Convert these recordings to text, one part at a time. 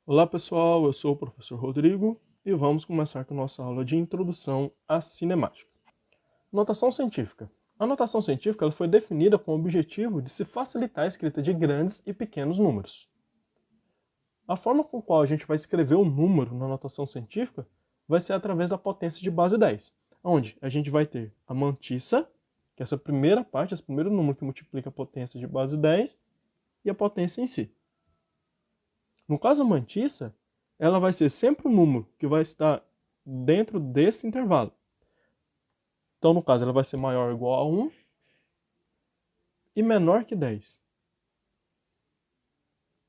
Olá pessoal, eu sou o professor Rodrigo e vamos começar com nossa aula de introdução à cinemática. Notação científica. A notação científica ela foi definida com o objetivo de se facilitar a escrita de grandes e pequenos números. A forma com a qual a gente vai escrever o número na notação científica vai ser através da potência de base 10, onde a gente vai ter a mantissa, que é essa primeira parte, esse primeiro número que multiplica a potência de base 10, e a potência em si. No caso da mantissa, ela vai ser sempre um número que vai estar dentro desse intervalo. Então, no caso, ela vai ser maior ou igual a 1 e menor que 10.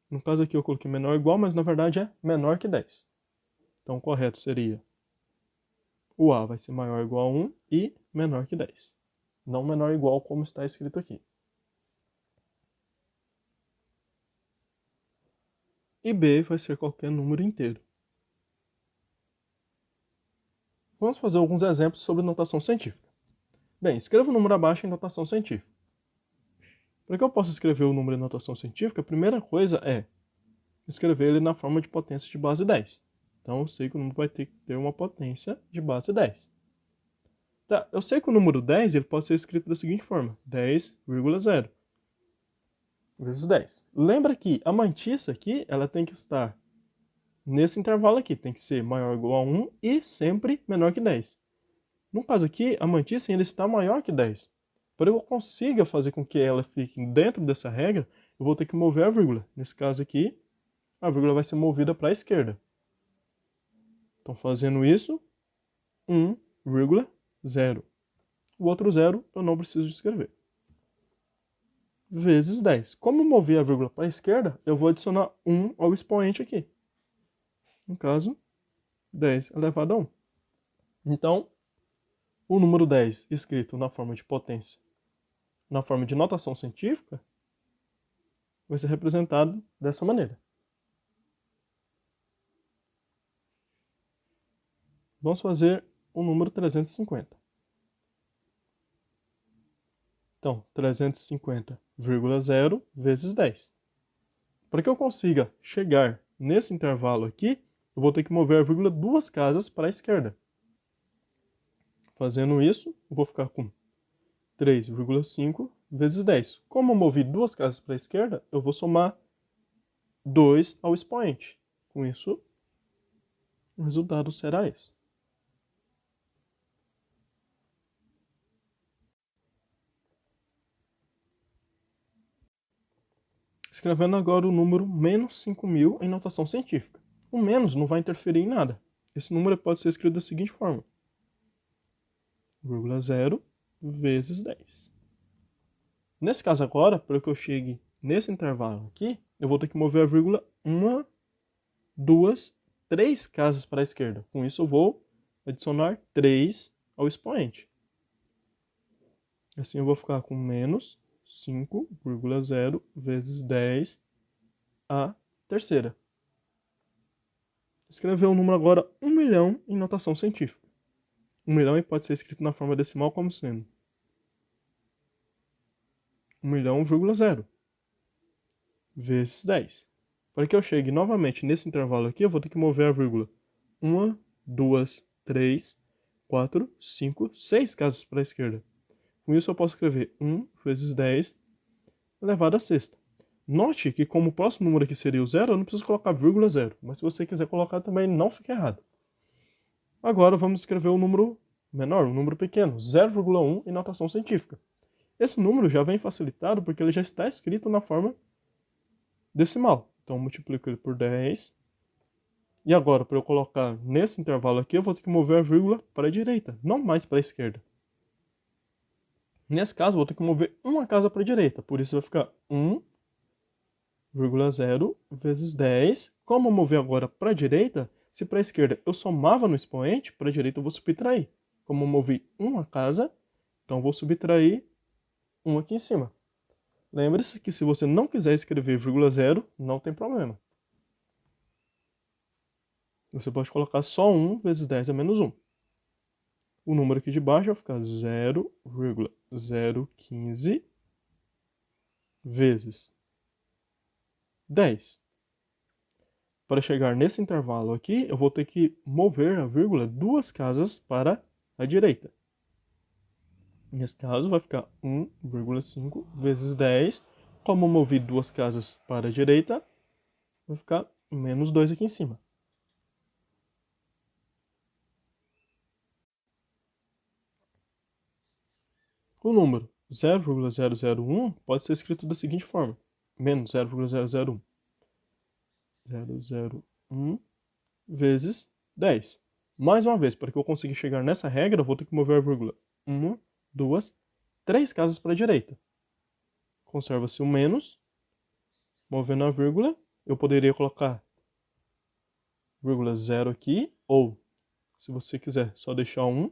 No caso aqui eu coloquei menor ou igual, mas na verdade é menor que 10. Então, o correto seria o A vai ser maior ou igual a 1 e menor que 10. Não menor ou igual como está escrito aqui. E B vai ser qualquer número inteiro. Vamos fazer alguns exemplos sobre notação científica. Bem, escreva o número abaixo em notação científica. Para que eu possa escrever o número em notação científica, a primeira coisa é escrever ele na forma de potência de base 10. Então eu sei que o número vai ter que ter uma potência de base 10. Tá, eu sei que o número 10 ele pode ser escrito da seguinte forma: 10,0 vezes 10. Lembra que a mantissa aqui ela tem que estar nesse intervalo aqui, tem que ser maior ou igual a 1 e sempre menor que 10. No caso aqui, a mantissa ainda está maior que 10. Para eu consiga fazer com que ela fique dentro dessa regra, eu vou ter que mover a vírgula. Nesse caso aqui, a vírgula vai ser movida para a esquerda. Então, fazendo isso, 1,0. O outro zero eu não preciso escrever. Vezes 10. Como mover a vírgula para a esquerda, eu vou adicionar 1 ao expoente aqui. No caso, 10 elevado a 1. Então, o número 10 escrito na forma de potência, na forma de notação científica, vai ser representado dessa maneira. Vamos fazer o número 350. Então, 350,0 vezes 10. Para que eu consiga chegar nesse intervalo aqui, eu vou ter que mover a vírgula duas casas para a esquerda. Fazendo isso, eu vou ficar com 3,5 vezes 10. Como eu movi duas casas para a esquerda, eu vou somar 2 ao expoente. Com isso, o resultado será esse. Escrevendo agora o número menos 5.000 em notação científica. O menos não vai interferir em nada. Esse número pode ser escrito da seguinte forma: 0,0 vezes 10. Nesse caso agora, para que eu chegue nesse intervalo aqui, eu vou ter que mover a vírgula uma, duas, três casas para a esquerda. Com isso eu vou adicionar 3 ao expoente. Assim eu vou ficar com menos 5,0 vezes 10 a terceira. Escrever o número agora 1 milhão em notação científica. 1 milhão pode ser escrito na forma decimal como sendo 1 milhão,0 vezes 10. Para que eu chegue novamente nesse intervalo aqui, eu vou ter que mover a vírgula 1, 2, 3, 4, 5, 6 casas para a esquerda. Com isso eu posso escrever 1 vezes 10 elevado à sexta. Note que como o próximo número aqui seria o zero, eu não preciso colocar vírgula zero. Mas se você quiser colocar também, não fica errado. Agora vamos escrever o número menor, um número pequeno, 0,1 em notação científica. Esse número já vem facilitado porque ele já está escrito na forma decimal. Então eu multiplico ele por 10. E agora, para eu colocar nesse intervalo aqui, eu vou ter que mover a vírgula para a direita, não mais para a esquerda. Nesse caso, eu vou ter que mover uma casa para a direita, por isso vai ficar 1,0 vezes 10. Como eu mover agora para a direita, se para a esquerda eu somava no expoente, para a direita eu vou subtrair. Como eu movi uma casa, então eu vou subtrair 1 aqui em cima. Lembre-se que se você não quiser escrever vírgula zero, não tem problema. Você pode colocar só 1 vezes 10 é menos 1. O número aqui de baixo vai ficar 0,015 vezes 10. Para chegar nesse intervalo aqui, eu vou ter que mover a vírgula 2 casas para a direita. Nesse caso, vai ficar 1,5 vezes 10. Como eu movi 2 casas para a direita, vai ficar menos 2 aqui em cima. O número 0,001 pode ser escrito da seguinte forma: menos 0,001. 001 vezes 10. Mais uma vez, para que eu consiga chegar nessa regra, eu vou ter que mover a vírgula 1, 2, 3 casas para a direita. Conserva-se o menos. Movendo a vírgula, eu poderia colocar vírgula 0 aqui, ou, se você quiser, só deixar 1,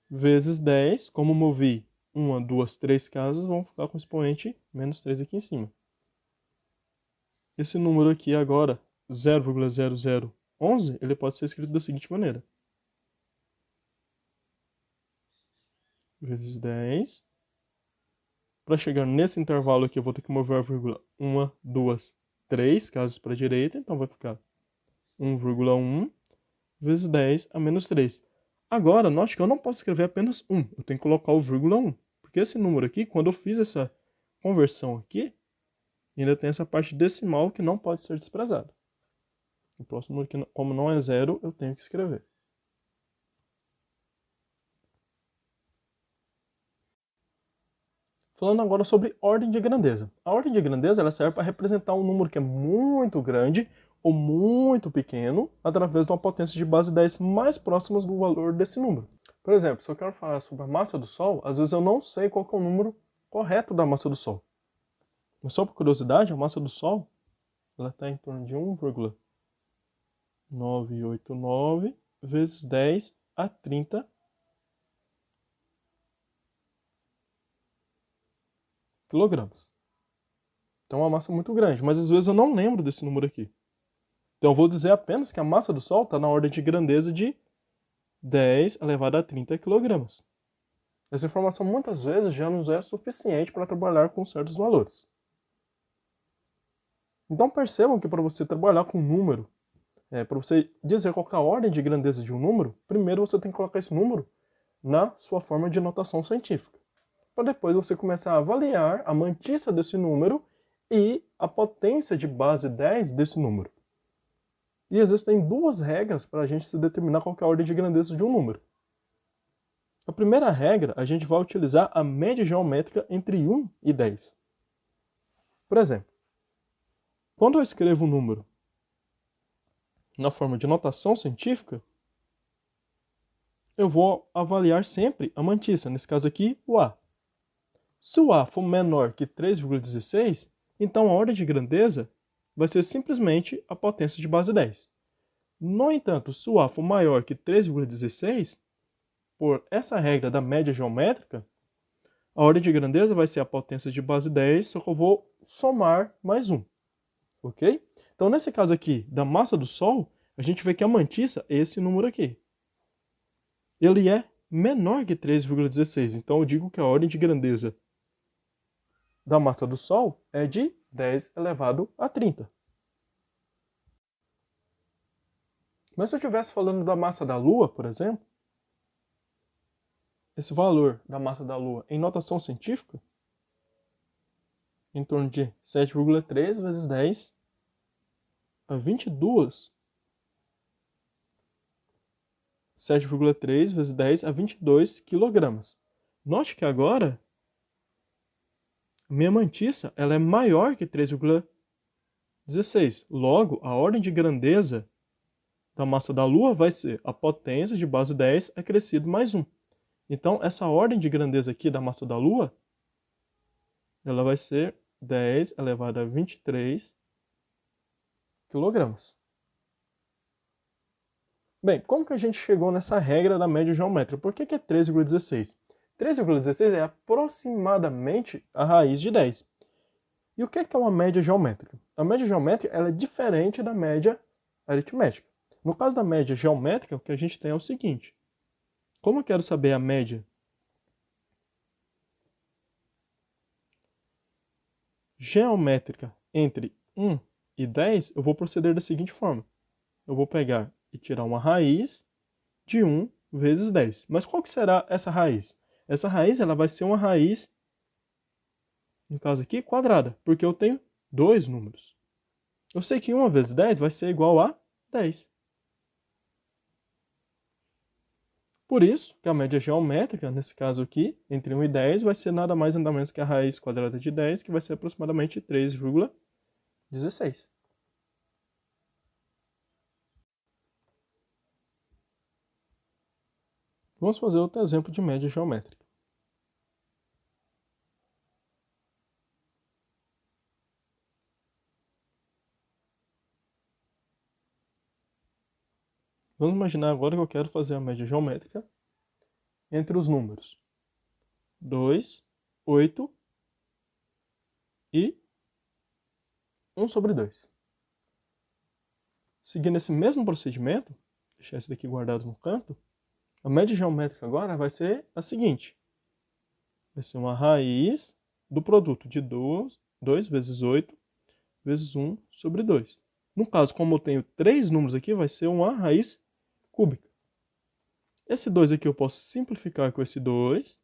vezes 10, como movi 1, 2, 3 casas, vão ficar com o expoente menos 3 aqui em cima. Esse número aqui agora, 0,0011, ele pode ser escrito da seguinte maneira: vezes 10. Para chegar nesse intervalo aqui, eu vou ter que mover a vírgula 1, 2, 3 casas para a direita, então vai ficar 1,1 vezes 10 a menos 3. Agora, note que eu não posso escrever apenas 1, eu tenho que colocar o vírgula 1. Porque esse número aqui, quando eu fiz essa conversão aqui, ainda tem essa parte decimal que não pode ser desprezada. O próximo aqui, como não é 0, eu tenho que escrever. Falando agora sobre ordem de grandeza. A ordem de grandeza ela serve para representar um número que é muito grande ou muito pequeno através de uma potência de base 10 mais próximas do valor desse número. Por exemplo, se eu quero falar sobre a massa do Sol, às vezes eu não sei qual que é o número correto da massa do Sol. Mas só por curiosidade, a massa do Sol está em torno de 1,989 vezes 10 a 30 quilogramas. Então é uma massa muito grande, mas às vezes eu não lembro desse número aqui. Então eu vou dizer apenas que a massa do Sol está na ordem de grandeza de 10 elevado a 30 quilogramas. Essa informação muitas vezes já nos é suficiente para trabalhar com certos valores. Então percebam que para você trabalhar com um número, para você dizer qual é a ordem de grandeza de um número, primeiro você tem que colocar esse número na sua forma de notação científica. Para depois você começar a avaliar a mantissa desse número e a potência de base 10 desse número. E existem duas regras para a gente se determinar qual é a ordem de grandeza de um número. A primeira regra, a gente vai utilizar a média geométrica entre 1 e 10. Por exemplo, quando eu escrevo um número na forma de notação científica, eu vou avaliar sempre a mantissa, nesse caso aqui, o A. Se o A for menor que 3,16, então a ordem de grandeza vai ser simplesmente a potência de base 10. No entanto, se o A for maior que 3,16, por essa regra da média geométrica, a ordem de grandeza vai ser a potência de base 10, só que eu vou somar mais 1. Ok? Então, nesse caso aqui, da massa do Sol, a gente vê que a mantissa é esse número aqui. Ele é menor que 3,16, então eu digo que a ordem de grandeza da massa do Sol é de 10 elevado a 30. Mas se eu estivesse falando da massa da Lua, por exemplo, esse valor da massa da Lua em notação científica, em torno de 7,3 vezes 10 a 22. 7,3 vezes 10 a 22 quilogramas. Note que agora, minha mantissa ela é maior que 3,16. Logo, a ordem de grandeza da massa da Lua vai ser a potência de base 10 acrescido mais 1. Então, essa ordem de grandeza aqui da massa da Lua, ela vai ser 10 elevado a 23 quilogramas. Bem, como que a gente chegou nessa regra da média geométrica? Por que é 3,16? 3,16 é aproximadamente a raiz de 10. E o que é uma média geométrica? A média geométrica ela é diferente da média aritmética. No caso da média geométrica, o que a gente tem é o seguinte. Como eu quero saber a média geométrica entre 1 e 10, eu vou proceder da seguinte forma. Eu vou pegar e tirar uma raiz de 1 vezes 10. Mas qual que será essa raiz? Essa raiz ela vai ser uma raiz, no caso aqui, quadrada, porque eu tenho dois números. Eu sei que 1 vezes 10 vai ser igual a 10. Por isso, que a média geométrica, nesse caso aqui, entre 1 e 10, vai ser nada mais nada menos que a raiz quadrada de 10, que vai ser aproximadamente 3,16. Vamos fazer outro exemplo de média geométrica. Vamos imaginar agora que eu quero fazer a média geométrica entre os números 2, 8 e 1 sobre 2. Seguindo esse mesmo procedimento, deixar esse daqui guardado no canto, a média geométrica agora vai ser a seguinte. Vai ser uma raiz do produto de 2 vezes 8 vezes 1 sobre 2. No caso, como eu tenho três números aqui, vai ser uma raiz cúbica. Esse 2 aqui eu posso simplificar com esse 2.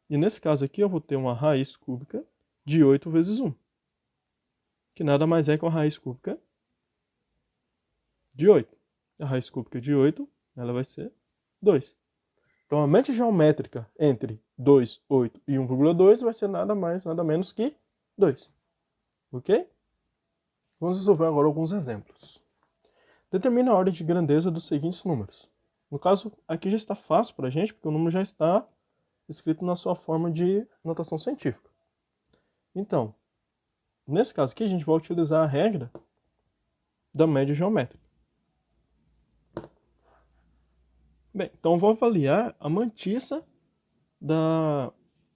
E nesse caso aqui eu vou ter uma raiz cúbica de 8 vezes 1. Que nada mais é que a raiz cúbica de 8. A raiz cúbica de 8, ela vai ser 2. Então a média geométrica entre 2, 8 e 1,2 vai ser nada mais, nada menos que 2. Ok? Vamos resolver agora alguns exemplos. Determine a ordem de grandeza dos seguintes números. No caso, aqui já está fácil para a gente, porque o número já está escrito na sua forma de notação científica. Então, nesse caso aqui, a gente vai utilizar a regra da média geométrica. Bem, então eu vou avaliar a mantissa da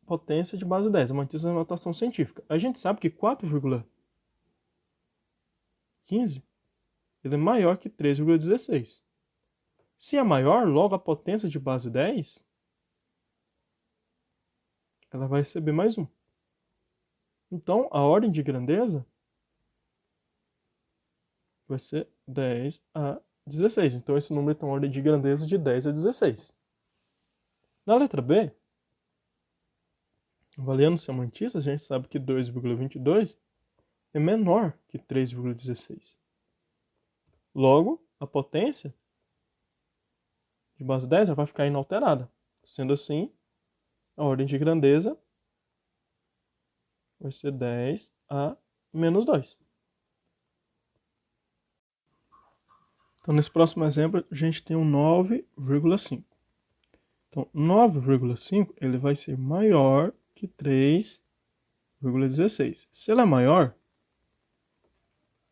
potência de base 10, a mantissa da notação científica. A gente sabe que 4,15 ele é maior que 3,16. Se é maior, logo a potência de base 10 ela vai receber mais 1. Então, a ordem de grandeza vai ser 10 a 16. Então, esse número tem uma ordem de grandeza de 10 a 16. Na letra B, avaliando se a mantissa, a gente sabe que 2,22 é menor que 3,16. Logo, a potência de base 10 vai ficar inalterada. Sendo assim, a ordem de grandeza vai ser 10 a menos 2. Então, nesse próximo exemplo, a gente tem um 9,5. Então, 9,5 ele vai ser maior que 3,16. Se ele é maior,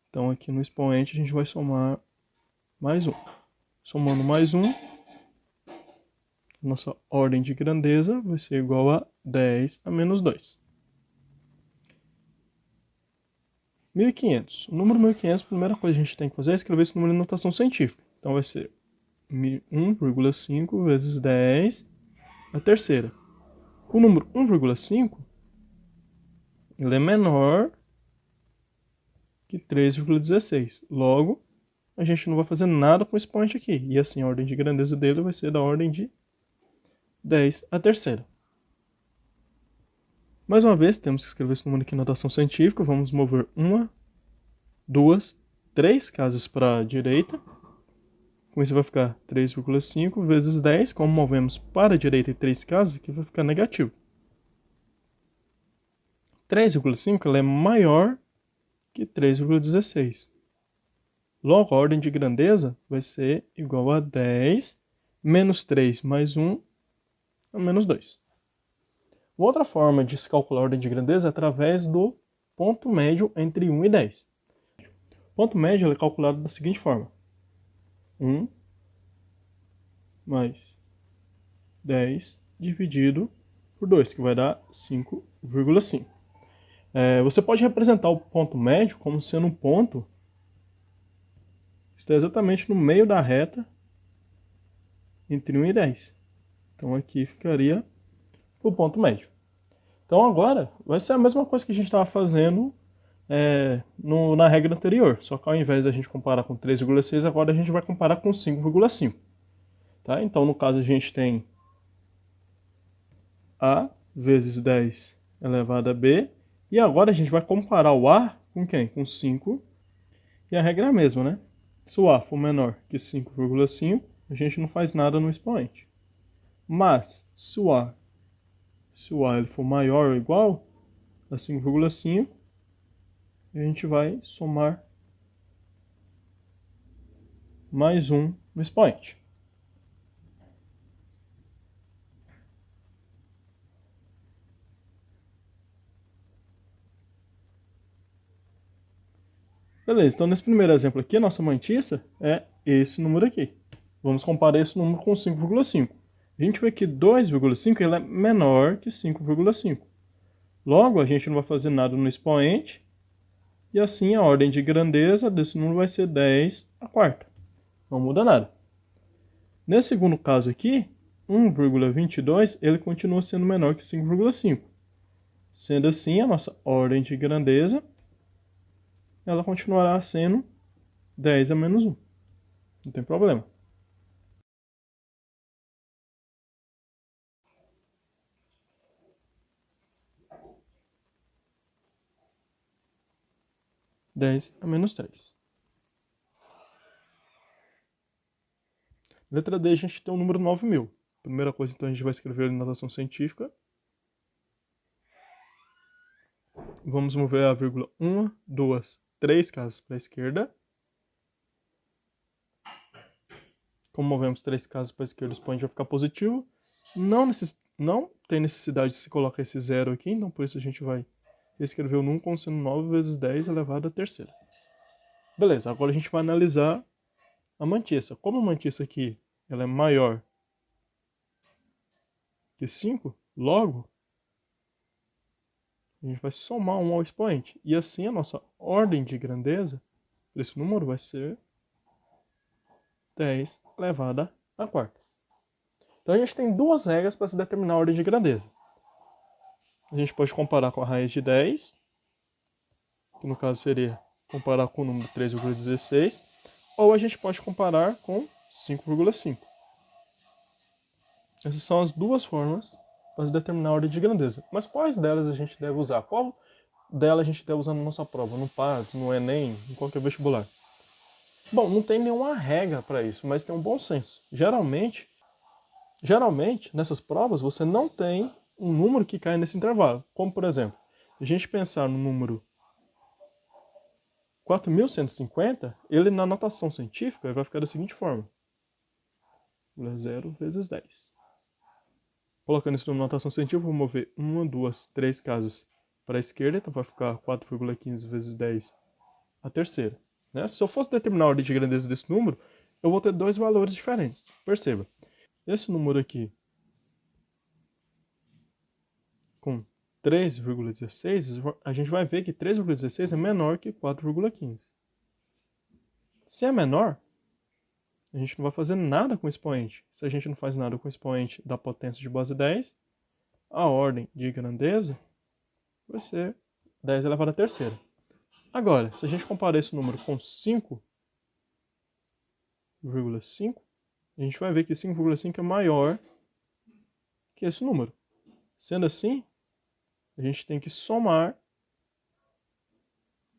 então aqui no expoente a gente vai somar mais 1. Somando mais 1, nossa ordem de grandeza vai ser igual a 10 a menos 2. 1.500. O número 1.500, a primeira coisa que a gente tem que fazer é escrever esse número em notação científica. Então vai ser 1,5 vezes 10 a terceira. O número 1,5 ele é menor que 3,16. Logo, a gente não vai fazer nada com esse expoente aqui. E assim, a ordem de grandeza dele vai ser da ordem de 10 a terceira. Mais uma vez, temos que escrever esse número aqui em notação científica. Vamos mover 1, 2, 3 casas para a direita. Com isso vai ficar 3,5 vezes 10. Como movemos para a direita em 3 casas, aqui vai ficar negativo. 3,5 ela é maior que 3,16. Logo, a ordem de grandeza vai ser igual a 10 menos 3 mais 1 a menos 2. Uma outra forma de se calcular a ordem de grandeza é através do ponto médio entre 1 e 10. O ponto médio é calculado da seguinte forma. 1 mais 10 dividido por 2, que vai dar 5,5. Você pode representar o ponto médio como sendo um ponto que está exatamente no meio da reta entre 1 e 10. Então aqui ficaria o ponto médio. Então agora vai ser a mesma coisa que a gente estava fazendo na regra anterior. Só que ao invés de a gente comparar com 3,6, agora a gente vai comparar com 5,5. Tá? Então, no caso, a gente tem A vezes 10 elevado a B. E agora a gente vai comparar o A com quem? Com 5. E a regra é a mesma, né? Se o A for menor que 5,5, a gente não faz nada no expoente. Mas, se o A ele for maior ou igual a 5,5, a gente vai somar mais 1 no expoente. Beleza, então nesse primeiro exemplo aqui, a nossa mantiça é esse número aqui. Vamos comparar esse número com 5,5. A gente vê que 2,5 ele é menor que 5,5. Logo, a gente não vai fazer nada no expoente, e assim a ordem de grandeza desse número vai ser 10 a quarta. Não muda nada. Nesse segundo caso aqui, 1,22 ele continua sendo menor que 5,5. Sendo assim, a nossa ordem de grandeza ela continuará sendo 10 a menos 1. Não tem problema. Dez a menos 3. Letra D, a gente tem o número 9.000. Primeira coisa, então, a gente vai escrever ele em notação científica. Vamos mover a vírgula 1, 2, 3 casas para a esquerda. Como movemos 3 casas para a esquerda, o expoente vai ficar positivo. Não tem necessidade de se colocar esse zero aqui, então por isso a gente vai escrever o número como sendo 9 vezes 10 elevado à terceira. Beleza, agora a gente vai analisar a mantiça. Como a mantiça aqui ela é maior que 5, logo a gente vai somar 1 ao expoente. E assim a nossa ordem de grandeza desse número vai ser 10 elevado à quarta. Então a gente tem duas regras para se determinar a ordem de grandeza. A gente pode comparar com a raiz de 10, que no caso seria comparar com o número 3,16, ou a gente pode comparar com 5,5. Essas são as duas formas para se determinar a ordem de grandeza. Mas quais delas a gente deve usar? Qual dela a gente deve usar na nossa prova? No PAS, no Enem, em qualquer vestibular? Bom, não tem nenhuma regra para isso, mas tem um bom senso. Geralmente, nessas provas, você não tem um número que cai nesse intervalo. Como, por exemplo, se a gente pensar no número 4.150, ele na notação científica vai ficar da seguinte forma. 0 vezes 10. Colocando isso na notação científica, eu vou mover 1, 2, 3 casas para a esquerda, então vai ficar 4,15 vezes 10 a terceira. Né? Se eu fosse determinar a ordem de grandeza desse número, eu vou ter dois valores diferentes. Perceba, esse número aqui, com 3,16, a gente vai ver que 3,16 é menor que 4,15. Se é menor, a gente não vai fazer nada com o expoente. Se a gente não faz nada com o expoente da potência de base 10, a ordem de grandeza vai ser 10 elevado à terceira. Agora, se a gente comparar esse número com 5,5, a gente vai ver que 5,5 é maior que esse número. Sendo assim, a gente tem que somar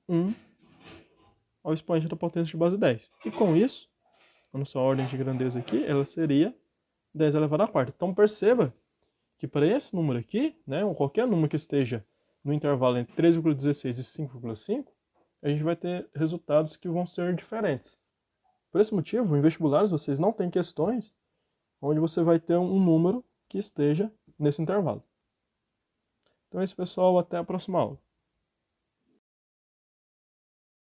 1 ao expoente da potência de base 10. E com isso, a nossa ordem de grandeza aqui, ela seria 10 elevado à quarta. Então perceba que para esse número aqui, né, ou qualquer número que esteja no intervalo entre 3,16 e 5,5, a gente vai ter resultados que vão ser diferentes. Por esse motivo, em vestibulares vocês não têm questões onde você vai ter um número que esteja nesse intervalo. Então é isso, pessoal. Até a próxima aula.